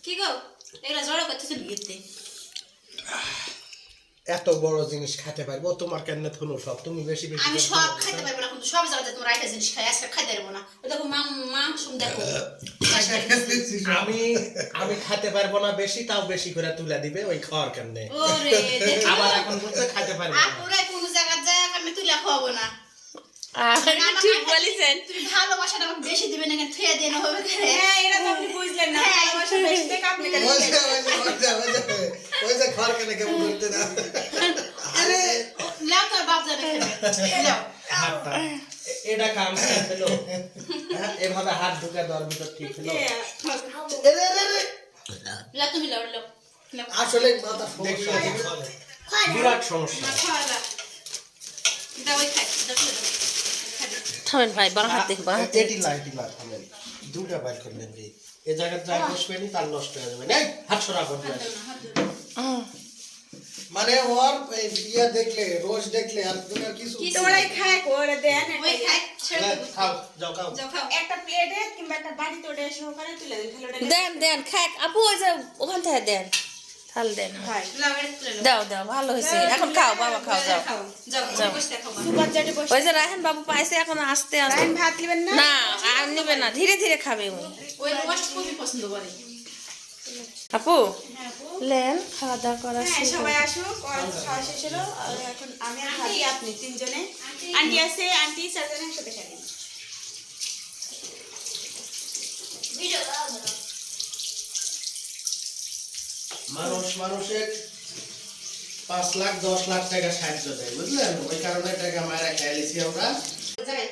কি গো এগুলা জড়ো করতেছ বিয়েতে এত বড় জিনিস খেতে পারবো তোমার কেন থুলো সব তুমি বেশি বেশি আমি সব খাইতে পারবো না কিন্তু সব জায়গাতে তোমরা একটা জিনিস খাই আজকে খাইতে পারবো না ওই দেখো মাংস দেখো আমি আমি খেতে পারবো না বেশি তাও বেশি করে তুলে দিবে ওই খাওয়ার কেমনে ওরে দেখো আবার এখন বলতে খাইতে পারবো না আপুরে কোন জায়গা যায় আমি তুলে খাওয়াবো না ঠিক বলেছেন তুমি ভালোবাসাটা আমাকে বেশি দিবে না কেন থুয়ে দিয়ে না হবে করে হ্যাঁ এটা তো আপনি বুঝলেন না ভালোবাসা বেশি থেকে আপনি কেন ওই যে খাওয়ার কেন কেমন করতে না আরে লাও তো বাপ যাবে খেলে লাও এটা কাম হলো এভাবে হাত ঢুকে দেওয়ার ভিতর ঠিক হলো লাও তুমি লাও লাও আসলে মাথা সমস্যা বিরাট সমস্যা না খাওয়া দাও ওই খাই দাও থামেন ভাই বাঁ হাত দেখো বাঁ হাত এটি থামেন দুটা বার করলেন রে এই জায়গায় যা বসবে নি তার নষ্ট হয়ে যাবে এই হাত সরা করবে মানে ওর ইয়া দেখলে রোজ দেখলে আর দুনিয়ার কিছু তোরাই খায় করে দেন ওই খাই ছেড়ে দেবো খাও যাও খাও যাও খাও একটা প্লেটে কিংবা একটা বাটিতে ওটা সহকারে তুলে দেন তাহলে ওটা দেন দেন খাক আপু ওই যে ওখান থেকে দেন থাল দেন লাও এটা তুলে নাও দাও দাও ভালো হয়েছে এখন খাও বাবা খাও যাও যাও বসে খাও সুপার চাটে বসে ওই যে রায়হান বাবু পাইছে এখন আস্তে আস্তে রায়হান ভাত নেবেন না না আর নেবে না ধীরে ধীরে খাবে ও ওই রোস্ট খুবই পছন্দ করে আপু লেন খাওয়া দাওয়া করা হ্যাঁ সবাই আসুক খাওয়া শেষ হলো আর এখন আমি আর ভাবি আপনি তিনজনে আন্টি আছে আন্টি চারজনে একসাথে খাই ভিডিও দাও মানুষের 5 লাখ 10 লাখ টাকা সাহায্য দেয় বুঝলেন ওই কারণে টাকা মারা খেয়ালিছি আমরা যাই